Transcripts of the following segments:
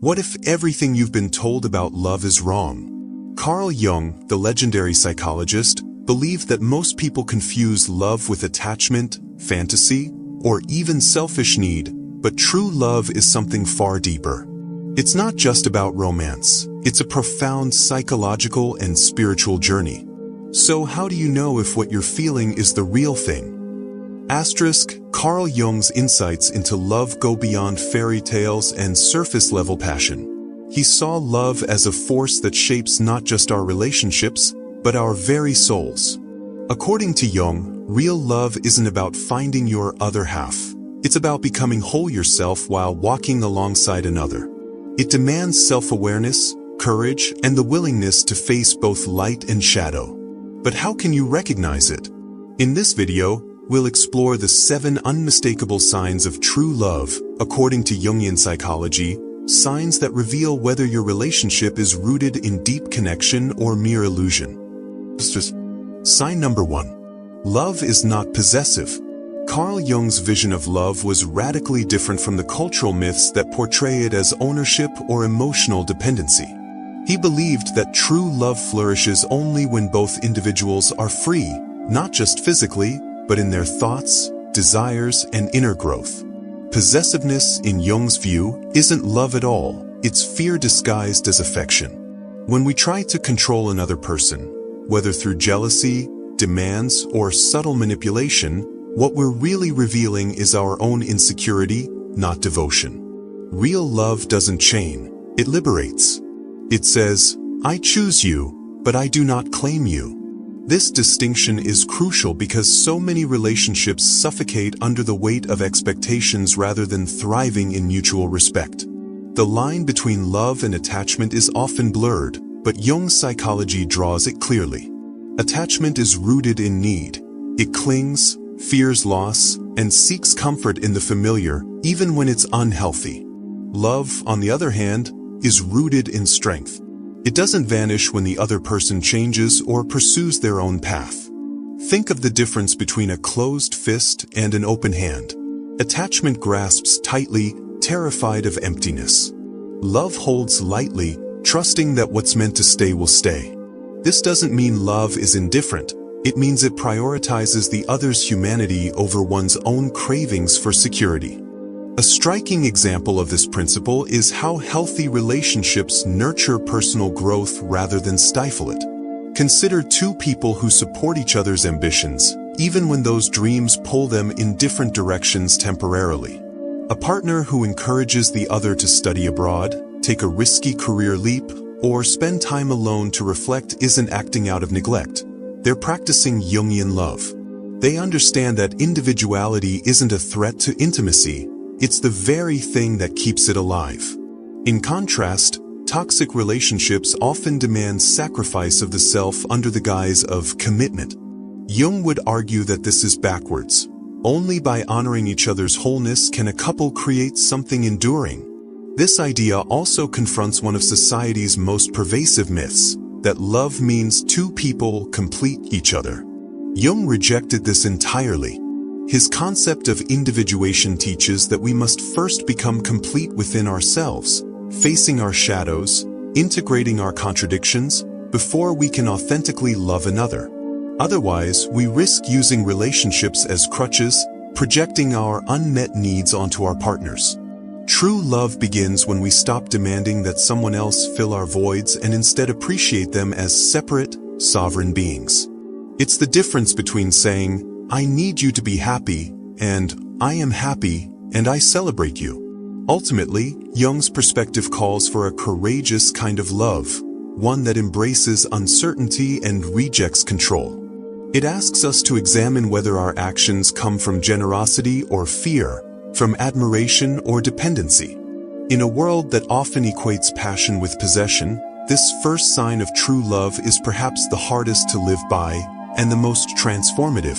What if everything you've been told about love is wrong? Carl Jung, the legendary psychologist, believed that most people confuse love with attachment, fantasy, or even selfish need, but true love is something far deeper. It's not just about romance, it's a profound psychological and spiritual journey. So how do you know if what you're feeling is the real thing? Carl Jung's insights into love go beyond fairy tales and surface-level passion. He saw love as a force that shapes not just our relationships, but our very souls. According to Jung, real love isn't about finding your other half. It's about becoming whole yourself while walking alongside another. It demands self-awareness, courage, and the willingness to face both light and shadow. But how can you recognize it? In this video, we'll explore the 7 unmistakable signs of true love, according to Jungian psychology, signs that reveal whether your relationship is rooted in deep connection or mere illusion. Sign number 1. Love is not possessive. Carl Jung's vision of love was radically different from the cultural myths that portray it as ownership or emotional dependency. He believed that true love flourishes only when both individuals are free, not just physically, but in their thoughts, desires, and inner growth. Possessiveness, in Jung's view, isn't love at all, it's fear disguised as affection. When we try to control another person, whether through jealousy, demands, or subtle manipulation, what we're really revealing is our own insecurity, not devotion. Real love doesn't chain, it liberates. It says, "I choose you, but I do not claim you." This distinction is crucial because so many relationships suffocate under the weight of expectations rather than thriving in mutual respect. The line between love and attachment is often blurred, but Jung's psychology draws it clearly. Attachment is rooted in need. It clings, fears loss, and seeks comfort in the familiar, even when it's unhealthy. Love, on the other hand, is rooted in strength. It doesn't vanish when the other person changes or pursues their own path. Think of the difference between a closed fist and an open hand. Attachment grasps tightly, terrified of emptiness. Love holds lightly, trusting that what's meant to stay will stay. This doesn't mean love is indifferent. It means it prioritizes the other's humanity over one's own cravings for security. A striking example of this principle is how healthy relationships nurture personal growth rather than stifle it. Consider 2 people who support each other's ambitions, even when those dreams pull them in different directions temporarily. A partner who encourages the other to study abroad, take a risky career leap, or spend time alone to reflect isn't acting out of neglect. They're practicing Jungian love. They understand that individuality isn't a threat to intimacy. It's the very thing that keeps it alive. In contrast, toxic relationships often demand sacrifice of the self under the guise of commitment. Jung would argue that this is backwards. Only by honoring each other's wholeness can a couple create something enduring. This idea also confronts one of society's most pervasive myths, that love means 2 people complete each other. Jung rejected this entirely. His concept of individuation teaches that we must first become complete within ourselves, facing our shadows, integrating our contradictions, before we can authentically love another. Otherwise, we risk using relationships as crutches, projecting our unmet needs onto our partners. True love begins when we stop demanding that someone else fill our voids and instead appreciate them as separate, sovereign beings. It's the difference between saying, "I need you to be happy," and "I am happy, and I celebrate you." Ultimately, Jung's perspective calls for a courageous kind of love, one that embraces uncertainty and rejects control. It asks us to examine whether our actions come from generosity or fear, from admiration or dependency. In a world that often equates passion with possession, this first sign of true love is perhaps the hardest to live by and the most transformative.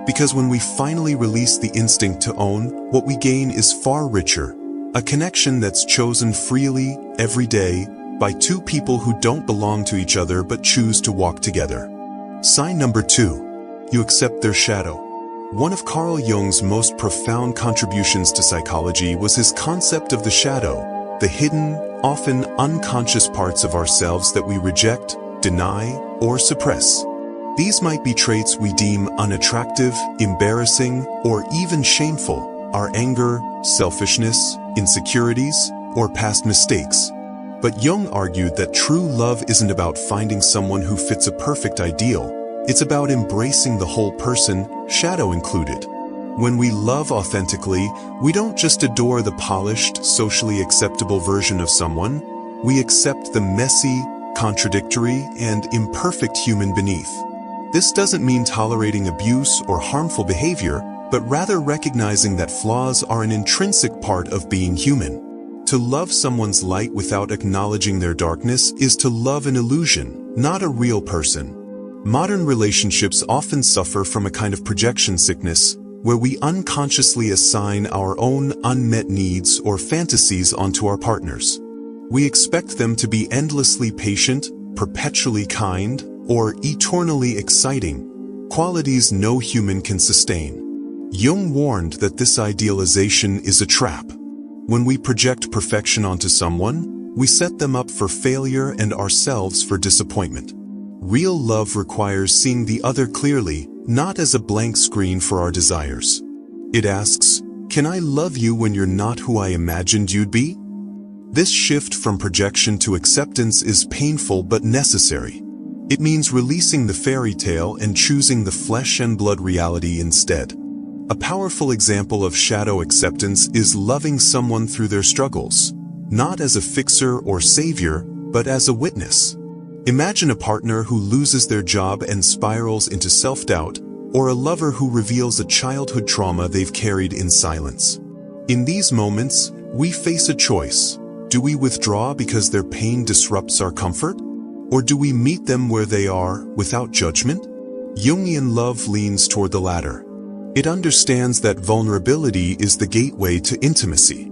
Because when we finally release the instinct to own, what we gain is far richer, a connection that's chosen freely, every day, by 2 people who don't belong to each other but choose to walk together. Sign number 2. You accept their shadow. One of Carl Jung's most profound contributions to psychology was his concept of the shadow, the hidden, often unconscious parts of ourselves that we reject, deny, or suppress. These might be traits we deem unattractive, embarrassing, or even shameful: our anger, selfishness, insecurities, or past mistakes. But Jung argued that true love isn't about finding someone who fits a perfect ideal. It's about embracing the whole person, shadow included. When we love authentically, we don't just adore the polished, socially acceptable version of someone. We accept the messy, contradictory, and imperfect human beneath. This doesn't mean tolerating abuse or harmful behavior, but rather recognizing that flaws are an intrinsic part of being human. To love someone's light without acknowledging their darkness is to love an illusion, not a real person. Modern relationships often suffer from a kind of projection sickness, where we unconsciously assign our own unmet needs or fantasies onto our partners. We expect them to be endlessly patient, perpetually kind, or eternally exciting, qualities no human can sustain. Jung warned that this idealization is a trap. When we project perfection onto someone, we set them up for failure and ourselves for disappointment. Real love requires seeing the other clearly, not as a blank screen for our desires. It asks, "Can I love you when you're not who I imagined you'd be?" This shift from projection to acceptance is painful but necessary. It means releasing the fairy tale and choosing the flesh and blood reality instead. A powerful example of shadow acceptance is loving someone through their struggles, not as a fixer or savior, but as a witness. Imagine a partner who loses their job and spirals into self-doubt, or a lover who reveals a childhood trauma they've carried in silence. In these moments, we face a choice. Do we withdraw because their pain disrupts our comfort? Or do we meet them where they are, without judgment? Jungian love leans toward the latter. It understands that vulnerability is the gateway to intimacy.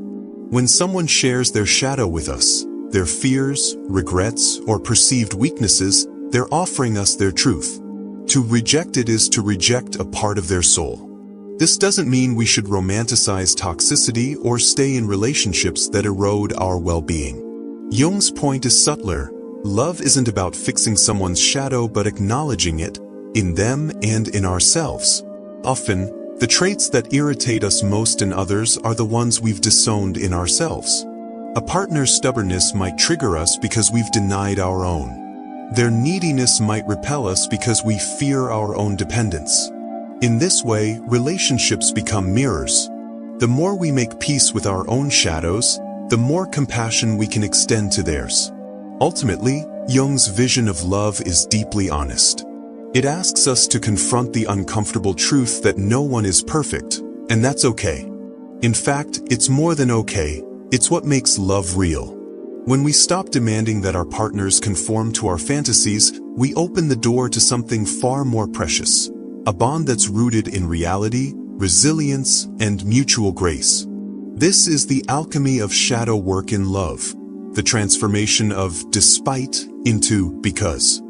When someone shares their shadow with us, their fears, regrets, or perceived weaknesses, they're offering us their truth. To reject it is to reject a part of their soul. This doesn't mean we should romanticize toxicity or stay in relationships that erode our well-being. Jung's point is subtler. Love isn't about fixing someone's shadow but acknowledging it, in them and in ourselves. Often, the traits that irritate us most in others are the ones we've disowned in ourselves. A partner's stubbornness might trigger us because we've denied our own. Their neediness might repel us because we fear our own dependence. In this way, relationships become mirrors. The more we make peace with our own shadows, the more compassion we can extend to theirs. Ultimately, Jung's vision of love is deeply honest. It asks us to confront the uncomfortable truth that no one is perfect, and that's okay. In fact, it's more than okay. It's what makes love real. When we stop demanding that our partners conform to our fantasies, we open the door to something far more precious, a bond that's rooted in reality, resilience, and mutual grace. This is the alchemy of shadow work in love, the transformation of despite into because.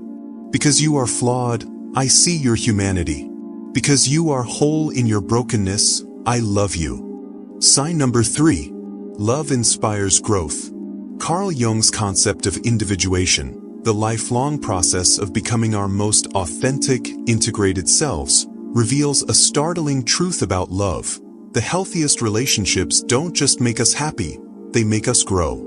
Because you are flawed, I see your humanity. Because you are whole in your brokenness, I love you. Sign number 3. Love inspires growth. Carl Jung's concept of individuation, the lifelong process of becoming our most authentic, integrated selves, reveals a startling truth about love. The healthiest relationships don't just make us happy, they make us grow.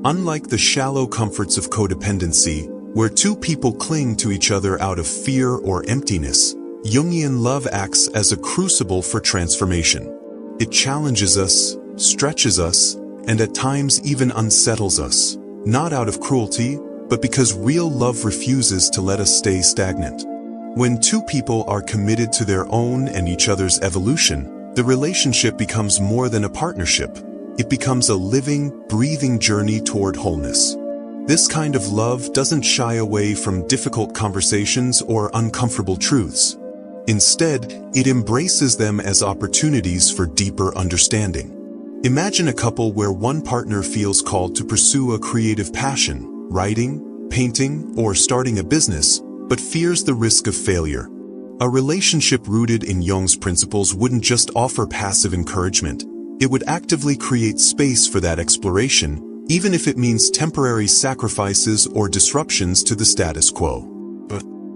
Unlike the shallow comforts of codependency, where two people cling to each other out of fear or emptiness, Jungian love acts as a crucible for transformation. It challenges us, stretches us, and at times even unsettles us, not out of cruelty, but because real love refuses to let us stay stagnant. When two people are committed to their own and each other's evolution, the relationship becomes more than a partnership. It becomes a living, breathing journey toward wholeness. This kind of love doesn't shy away from difficult conversations or uncomfortable truths. Instead, it embraces them as opportunities for deeper understanding. Imagine a couple where one partner feels called to pursue a creative passion, writing, painting, or starting a business, but fears the risk of failure. A relationship rooted in Jung's principles wouldn't just offer passive encouragement. It would actively create space for that exploration, even if it means temporary sacrifices or disruptions to the status quo.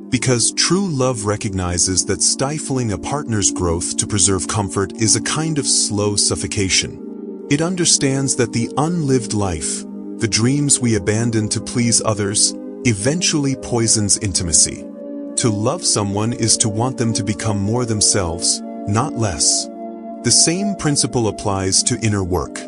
Because true love recognizes that stifling a partner's growth to preserve comfort is a kind of slow suffocation. It understands that the unlived life, the dreams we abandon to please others, eventually poisons intimacy. To love someone is to want them to become more themselves, not less. The same principle applies to inner work.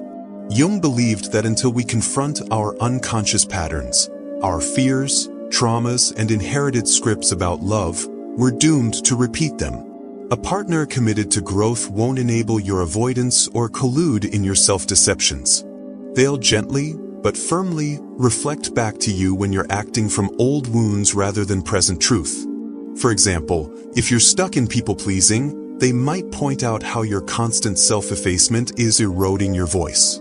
Jung believed that until we confront our unconscious patterns, our fears, traumas, and inherited scripts about love, we're doomed to repeat them. A partner committed to growth won't enable your avoidance or collude in your self-deceptions. They'll gently, but firmly, reflect back to you when you're acting from old wounds rather than present truth. For example, if you're stuck in people-pleasing, they might point out how your constant self-effacement is eroding your voice.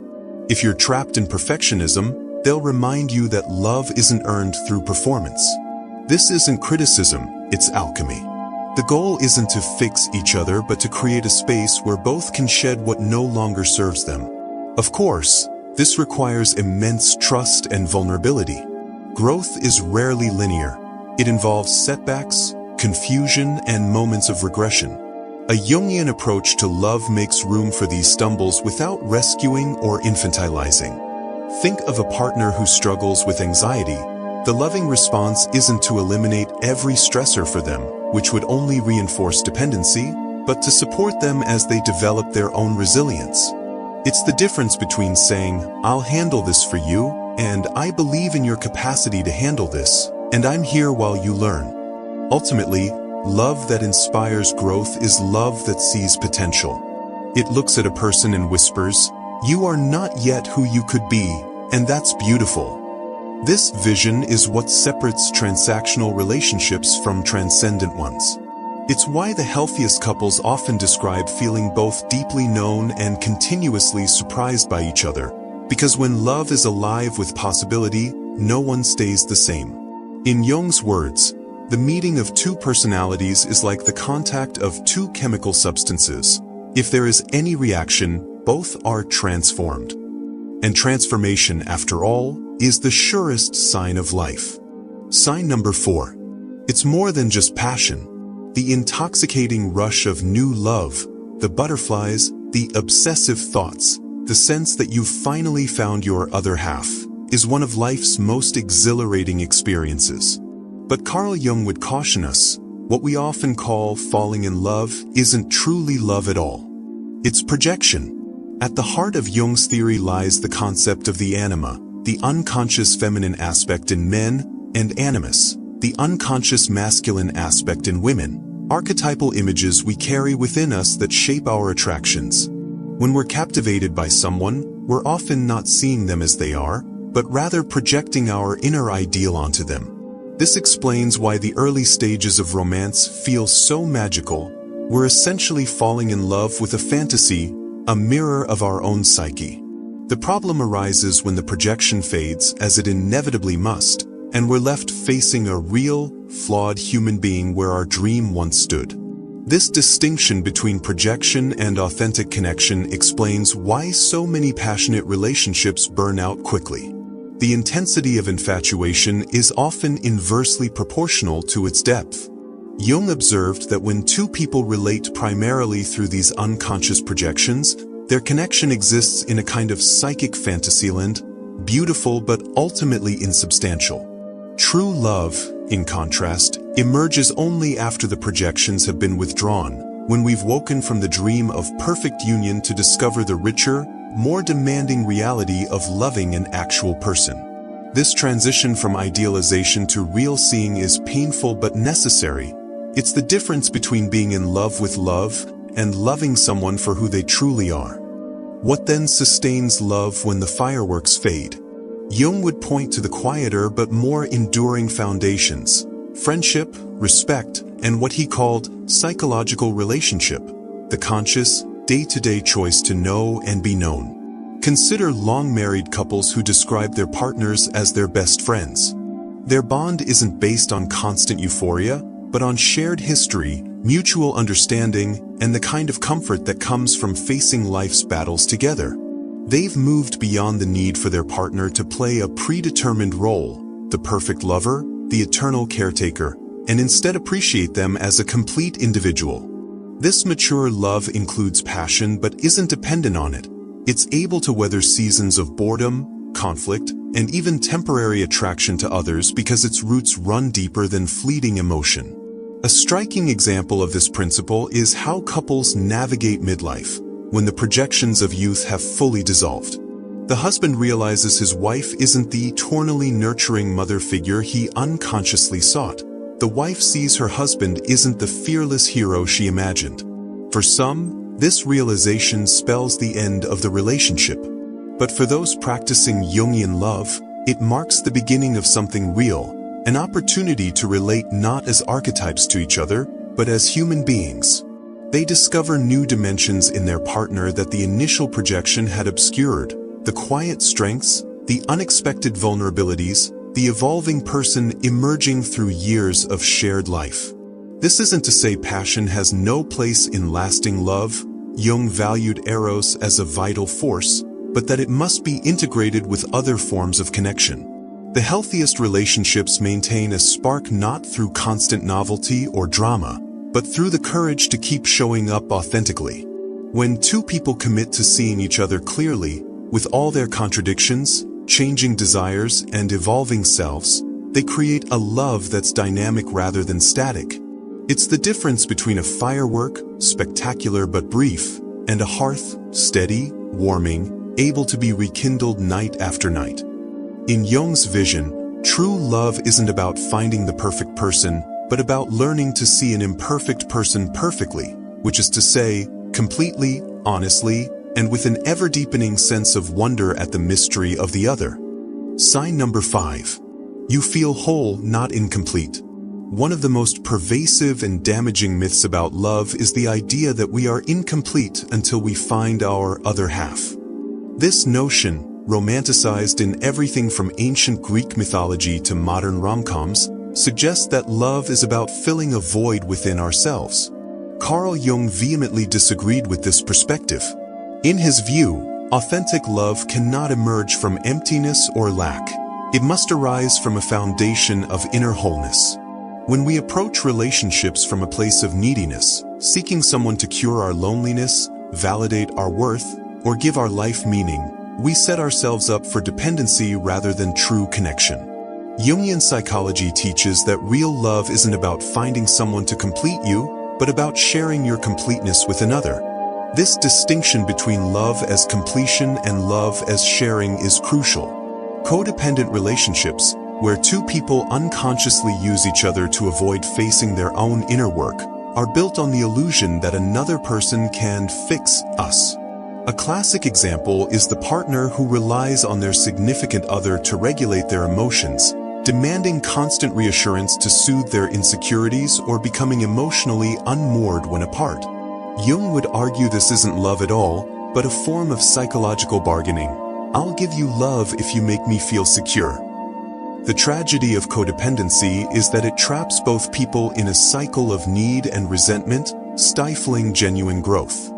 If you're trapped in perfectionism, they'll remind you that love isn't earned through performance. This isn't criticism, it's alchemy. The goal isn't to fix each other but to create a space where both can shed what no longer serves them. Of course, this requires immense trust and vulnerability. Growth is rarely linear. It involves setbacks, confusion, and moments of regression. A Jungian approach to love makes room for these stumbles without rescuing or infantilizing. Think of a partner who struggles with anxiety. The loving response isn't to eliminate every stressor for them, which would only reinforce dependency, but to support them as they develop their own resilience. It's the difference between saying, "I'll handle this for you," and "I believe in your capacity to handle this, and I'm here while you learn." Ultimately, love that inspires growth is love that sees potential. It looks at a person and whispers, "You are not yet who you could be, and that's beautiful." This vision is what separates transactional relationships from transcendent ones. It's why the healthiest couples often describe feeling both deeply known and continuously surprised by each other, because when love is alive with possibility, no one stays the same. In Jung's words, the meeting of two personalities is like the contact of two chemical substances. If there is any reaction, both are transformed. And transformation, after all, is the surest sign of life. Sign number 4. It's more than just passion. The intoxicating rush of new love, the butterflies, the obsessive thoughts, the sense that you've finally found your other half, is one of life's most exhilarating experiences. But Carl Jung would caution us, what we often call falling in love isn't truly love at all. It's projection. At the heart of Jung's theory lies the concept of the anima, the unconscious feminine aspect in men, and animus, the unconscious masculine aspect in women, archetypal images we carry within us that shape our attractions. When we're captivated by someone, we're often not seeing them as they are, but rather projecting our inner ideal onto them. This explains why the early stages of romance feel so magical. We're essentially falling in love with a fantasy, a mirror of our own psyche. The problem arises when the projection fades, as it inevitably must, and we're left facing a real, flawed human being where our dream once stood. This distinction between projection and authentic connection explains why so many passionate relationships burn out quickly. The intensity of infatuation is often inversely proportional to its depth. Jung observed that when two people relate primarily through these unconscious projections, their connection exists in a kind of psychic fantasyland, beautiful but ultimately insubstantial. True love, in contrast, emerges only after the projections have been withdrawn, when we've woken from the dream of perfect union to discover the richer, more demanding reality of loving an actual person. This transition from idealization to real seeing is painful but necessary. It's the difference between being in love with love and loving someone for who they truly are. What then sustains love when the fireworks fade? Jung would point to the quieter but more enduring foundations: friendship, respect, and what he called psychological relationship, the conscious, day-to-day choice to know and be known. Consider long-married couples who describe their partners as their best friends. Their bond isn't based on constant euphoria, but on shared history, mutual understanding, and the kind of comfort that comes from facing life's battles together. They've moved beyond the need for their partner to play a predetermined role, the perfect lover, the eternal caretaker, and instead appreciate them as a complete individual. This mature love includes passion but isn't dependent on it. It's able to weather seasons of boredom, conflict, and even temporary attraction to others because its roots run deeper than fleeting emotion. A striking example of this principle is how couples navigate midlife, when the projections of youth have fully dissolved. The husband realizes his wife isn't the eternally nurturing mother figure he unconsciously sought. The wife sees her husband isn't the fearless hero she imagined. For some, this realization spells the end of the relationship. But for those practicing Jungian love, it marks the beginning of something real, an opportunity to relate not as archetypes to each other, but as human beings. They discover new dimensions in their partner that the initial projection had obscured, the quiet strengths, the unexpected vulnerabilities, the evolving person emerging through years of shared life. This isn't to say passion has no place in lasting love. Jung valued eros as a vital force, but that it must be integrated with other forms of connection. The healthiest relationships maintain a spark not through constant novelty or drama, but through the courage to keep showing up authentically. When two people commit to seeing each other clearly, with all their contradictions, changing desires, and evolving selves, they create a love that's dynamic rather than static. It's the difference between a firework, spectacular but brief, and a hearth, steady, warming, able to be rekindled night after night. In Jung's vision, true love isn't about finding the perfect person, but about learning to see an imperfect person perfectly, which is to say, completely, honestly, and with an ever-deepening sense of wonder at the mystery of the other. Sign number 5. You feel whole, not incomplete. One of the most pervasive and damaging myths about love is the idea that we are incomplete until we find our other half. This notion, romanticized in everything from ancient Greek mythology to modern rom-coms, suggests that love is about filling a void within ourselves. Carl Jung vehemently disagreed with this perspective. In his view, authentic love cannot emerge from emptiness or lack. It must arise from a foundation of inner wholeness. When we approach relationships from a place of neediness, seeking someone to cure our loneliness, validate our worth, or give our life meaning, we set ourselves up for dependency rather than true connection. Jungian psychology teaches that real love isn't about finding someone to complete you, but about sharing your completeness with another. This distinction between love as completion and love as sharing is crucial. Codependent relationships, where two people unconsciously use each other to avoid facing their own inner work, are built on the illusion that another person can fix us. A classic example is the partner who relies on their significant other to regulate their emotions, demanding constant reassurance to soothe their insecurities or becoming emotionally unmoored when apart. Jung would argue this isn't love at all, but a form of psychological bargaining. I'll give you love if you make me feel secure. The tragedy of codependency is that it traps both people in a cycle of need and resentment, stifling genuine growth.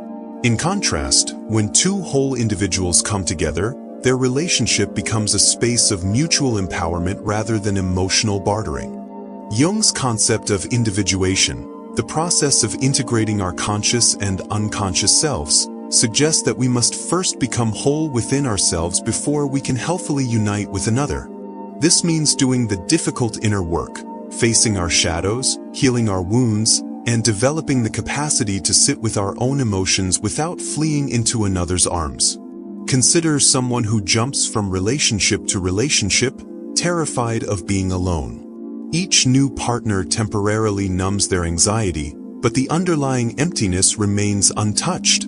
In contrast, when two whole individuals come together, their relationship becomes a space of mutual empowerment rather than emotional bartering. Jung's concept of individuation, the process of integrating our conscious and unconscious selves, suggests that we must first become whole within ourselves before we can healthily unite with another. This means doing the difficult inner work, facing our shadows, healing our wounds, and developing the capacity to sit with our own emotions without fleeing into another's arms. Consider someone who jumps from relationship to relationship, terrified of being alone. Each new partner temporarily numbs their anxiety, but the underlying emptiness remains untouched.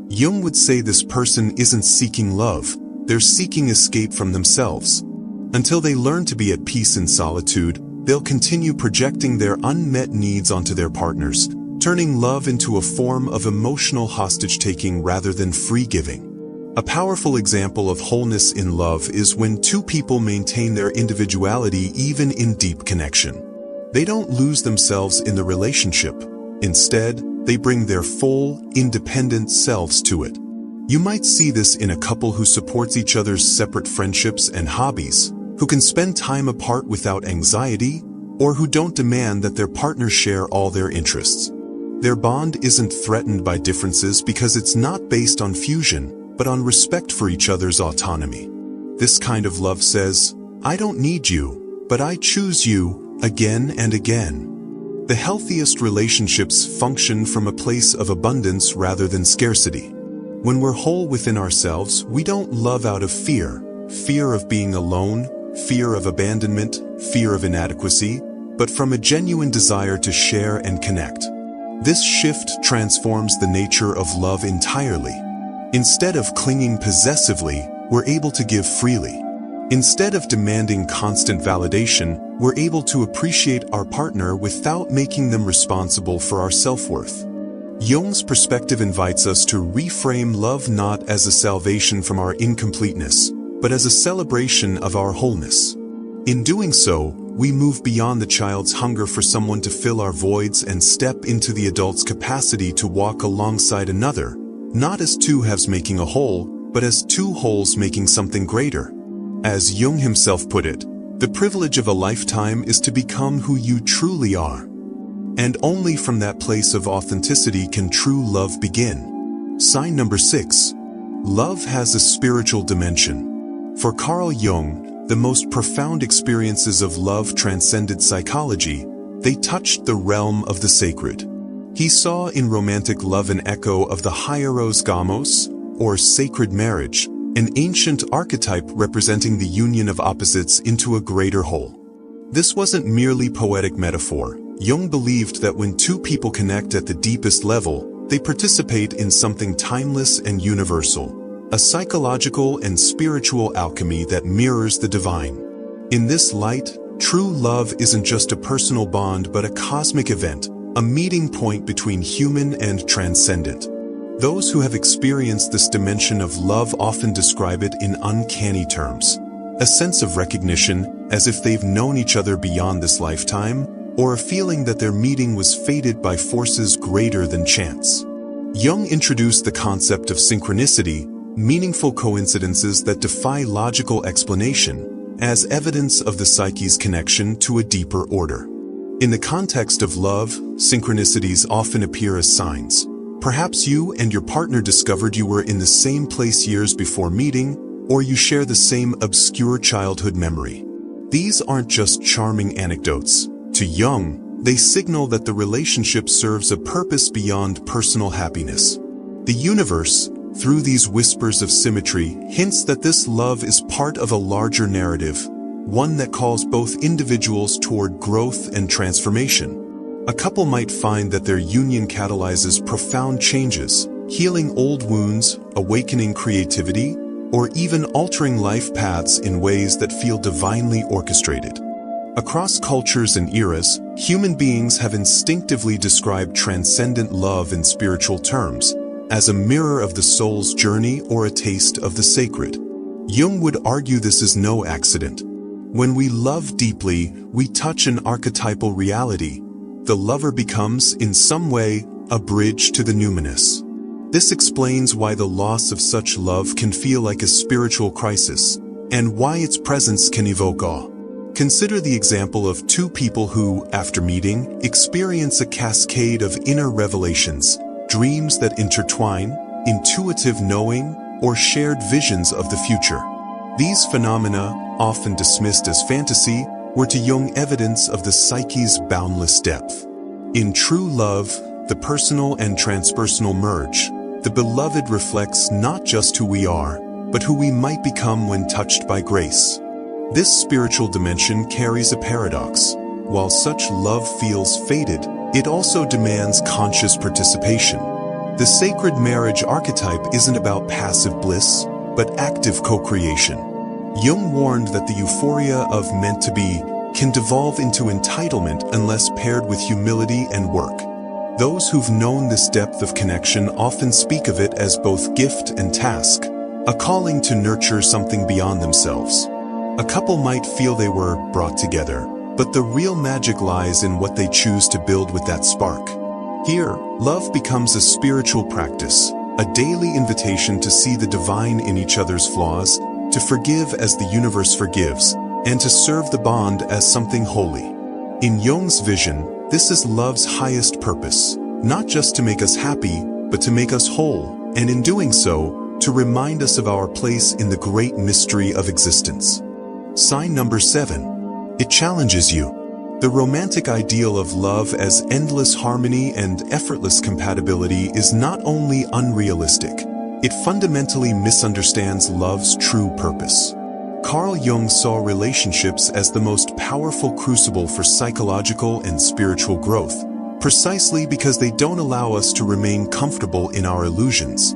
Jung would say this person isn't seeking love, they're seeking escape from themselves. Until they learn to be at peace in solitude, they'll continue projecting their unmet needs onto their partners, turning love into a form of emotional hostage-taking rather than free-giving. A powerful example of wholeness in love is when two people maintain their individuality even in deep connection. They don't lose themselves in the relationship. Instead, they bring their full, independent selves to it. You might see this in a couple who supports each other's separate friendships and hobbies, who can spend time apart without anxiety, or who don't demand that their partners share all their interests. Their bond isn't threatened by differences because it's not based on fusion, but on respect for each other's autonomy. This kind of love says, "I don't need you, but I choose you," again and again. The healthiest relationships function from a place of abundance rather than scarcity. When we're whole within ourselves, we don't love out of fear of being alone, fear of abandonment, fear of inadequacy, but from a genuine desire to share and connect. This shift transforms the nature of love entirely. Instead of clinging possessively, we're able to give freely. Instead of demanding constant validation, we're able to appreciate our partner without making them responsible for our self-worth. Jung's perspective invites us to reframe love not as a salvation from our incompleteness, but as a celebration of our wholeness. In doing so, we move beyond the child's hunger for someone to fill our voids and step into the adult's capacity to walk alongside another, not as two halves making a whole, but as two wholes making something greater. As Jung himself put it, the privilege of a lifetime is to become who you truly are. And only from that place of authenticity can true love begin. Sign number 6. Love has a spiritual dimension. For Carl Jung, the most profound experiences of love transcended psychology. They touched the realm of the sacred. He saw in romantic love an echo of the hieros gamos, or sacred marriage, an ancient archetype representing the union of opposites into a greater whole. This wasn't merely poetic metaphor. Jung believed that when two people connect at the deepest level, they participate in something timeless and universal, a psychological and spiritual alchemy that mirrors the divine. In this light, true love isn't just a personal bond but a cosmic event, a meeting point between human and transcendent. Those who have experienced this dimension of love often describe it in uncanny terms. A sense of recognition, as if they've known each other beyond this lifetime, or a feeling that their meeting was fated by forces greater than chance. Jung introduced the concept of synchronicity, meaningful coincidences that defy logical explanation, as evidence of the psyche's connection to a deeper order. In the context of love, synchronicities often appear as signs. Perhaps you and your partner discovered you were in the same place years before meeting, or you share the same obscure childhood memory. These aren't just charming anecdotes. To Jung, they signal that the relationship serves a purpose beyond personal happiness. The universe, through these whispers of symmetry, hints that this love is part of a larger narrative, one that calls both individuals toward growth and transformation. A couple might find that their union catalyzes profound changes, healing old wounds, awakening creativity, or even altering life paths in ways that feel divinely orchestrated. Across cultures and eras, human beings have instinctively described transcendent love in spiritual terms, as a mirror of the soul's journey or a taste of the sacred. Jung would argue this is no accident. When we love deeply, we touch an archetypal reality. The lover becomes, in some way, a bridge to the numinous. This explains why the loss of such love can feel like a spiritual crisis, and why its presence can evoke awe. Consider the example of two people who, after meeting, experience a cascade of inner revelations, dreams that intertwine, intuitive knowing, or shared visions of the future. These phenomena, often dismissed as fantasy, were to Jung evidence of the psyche's boundless depth. In true love, the personal and transpersonal merge. The beloved reflects not just who we are, but who we might become when touched by grace. This spiritual dimension carries a paradox. While such love feels fated, it also demands conscious participation. The sacred marriage archetype isn't about passive bliss, but active co-creation. Jung warned that the euphoria of meant to be can devolve into entitlement unless paired with humility and work. Those who've known this depth of connection often speak of it as both gift and task, a calling to nurture something beyond themselves. A couple might feel they were brought together, but the real magic lies in what they choose to build with that spark. Here, love becomes a spiritual practice, a daily invitation to see the divine in each other's flaws, to forgive as the universe forgives, and to serve the bond as something holy. In Jung's vision, this is love's highest purpose, not just to make us happy, but to make us whole, and in doing so, to remind us of our place in the great mystery of existence. Sign number 7. It challenges you. The romantic ideal of love as endless harmony and effortless compatibility is not only unrealistic, it fundamentally misunderstands love's true purpose. Carl Jung saw relationships as the most powerful crucible for psychological and spiritual growth, precisely because they don't allow us to remain comfortable in our illusions.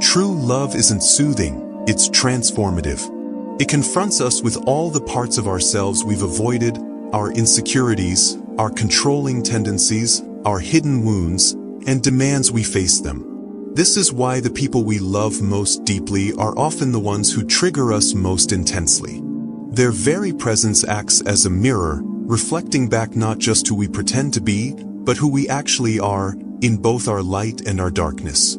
True love isn't soothing, it's transformative. It confronts us with all the parts of ourselves we've avoided, our insecurities, our controlling tendencies, our hidden wounds, and demands we face them. This is why the people we love most deeply are often the ones who trigger us most intensely. Their very presence acts as a mirror, reflecting back not just who we pretend to be, but who we actually are, in both our light and our darkness.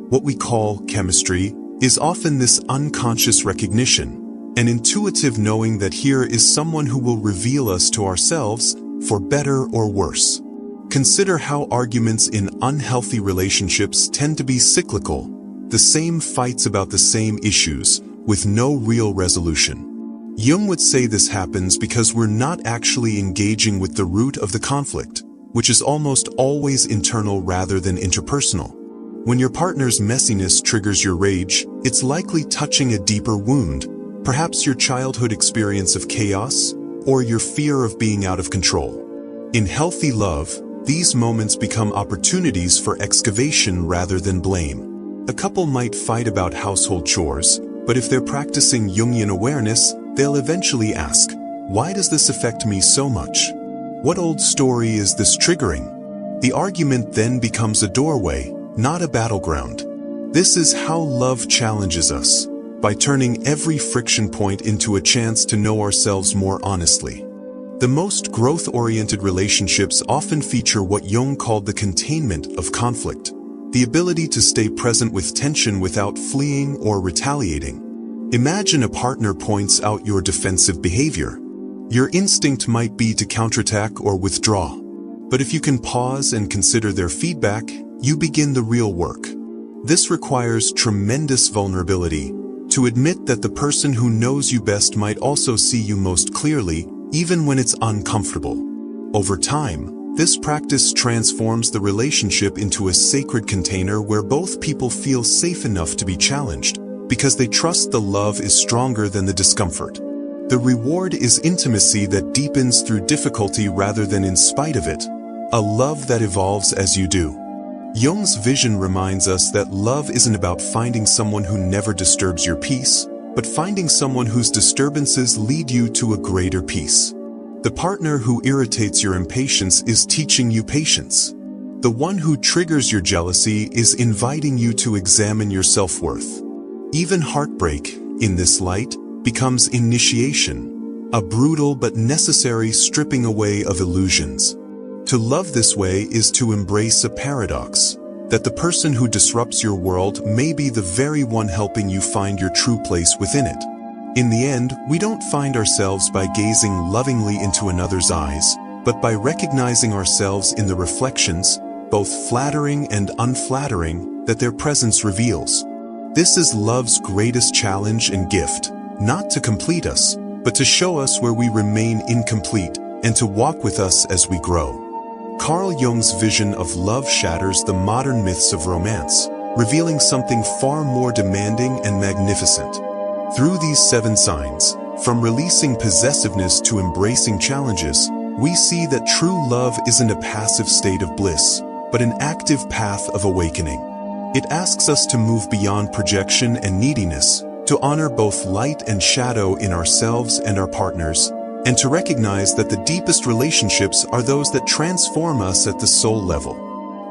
What we call chemistry is often this unconscious recognition, an intuitive knowing that here is someone who will reveal us to ourselves, for better or worse. Consider how arguments in unhealthy relationships tend to be cyclical, the same fights about the same issues, with no real resolution. Jung would say this happens because we're not actually engaging with the root of the conflict, which is almost always internal rather than interpersonal. When your partner's messiness triggers your rage, it's likely touching a deeper wound, perhaps your childhood experience of chaos, or your fear of being out of control. In healthy love, these moments become opportunities for excavation rather than blame. A couple might fight about household chores, but if they're practicing Jungian awareness, they'll eventually ask, why does this affect me so much? What old story is this triggering? The argument then becomes a doorway, not a battleground. This is how love challenges us, by turning every friction point into a chance to know ourselves more honestly. The most growth-oriented relationships often feature what Jung called the containment of conflict, the ability to stay present with tension without fleeing or retaliating. Imagine a partner points out your defensive behavior. Your instinct might be to counterattack or withdraw. But if you can pause and consider their feedback, you begin the real work. This requires tremendous vulnerability, to admit that the person who knows you best might also see you most clearly, even when it's uncomfortable. Over time, this practice transforms the relationship into a sacred container where both people feel safe enough to be challenged, because they trust the love is stronger than the discomfort. The reward is intimacy that deepens through difficulty rather than in spite of it, a love that evolves as you do. Jung's vision reminds us that love isn't about finding someone who never disturbs your peace, but finding someone whose disturbances lead you to a greater peace. The partner who irritates your impatience is teaching you patience. The one who triggers your jealousy is inviting you to examine your self-worth. Even heartbreak, in this light, becomes initiation, a brutal but necessary stripping away of illusions. To love this way is to embrace a paradox, that the person who disrupts your world may be the very one helping you find your true place within it. In the end, we don't find ourselves by gazing lovingly into another's eyes, but by recognizing ourselves in the reflections, both flattering and unflattering, that their presence reveals. This is love's greatest challenge and gift, not to complete us, but to show us where we remain incomplete, and to walk with us as we grow. Carl Jung's vision of love shatters the modern myths of romance, revealing something far more demanding and magnificent. Through these 7 signs, from releasing possessiveness to embracing challenges, we see that true love isn't a passive state of bliss, but an active path of awakening. It asks us to move beyond projection and neediness, to honor both light and shadow in ourselves and our partners, and to recognize that the deepest relationships are those that transform us at the soul level.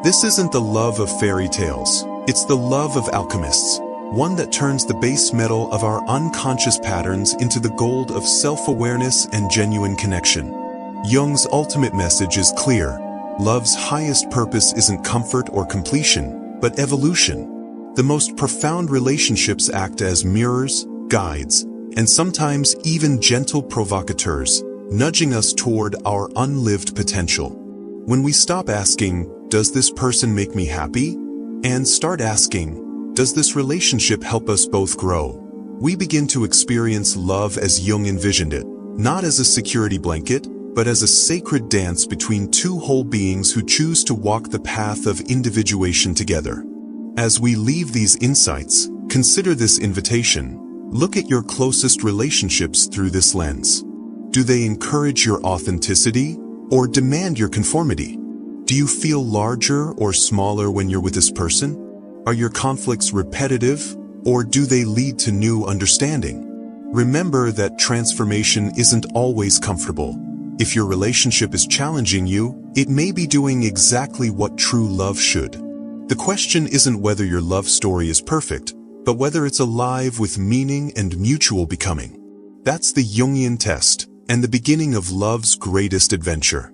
This isn't the love of fairy tales, it's the love of alchemists, one that turns the base metal of our unconscious patterns into the gold of self-awareness and genuine connection. Jung's ultimate message is clear: love's highest purpose isn't comfort or completion, but evolution. The most profound relationships act as mirrors, guides, and sometimes even gentle provocateurs, nudging us toward our unlived potential. When we stop asking, "Does this person make me happy?" and start asking, "Does this relationship help us both grow?" we begin to experience love as Jung envisioned it, not as a security blanket, but as a sacred dance between two whole beings who choose to walk the path of individuation together. As we leave these insights, consider this invitation. Look at your closest relationships through this lens. Do they encourage your authenticity or demand your conformity? Do you feel larger or smaller when you're with this person? Are your conflicts repetitive, or do they lead to new understanding? Remember that transformation isn't always comfortable. If your relationship is challenging you, it may be doing exactly what true love should. The question isn't whether your love story is perfect, but whether it's alive with meaning and mutual becoming. That's the Jungian test, and the beginning of love's greatest adventure.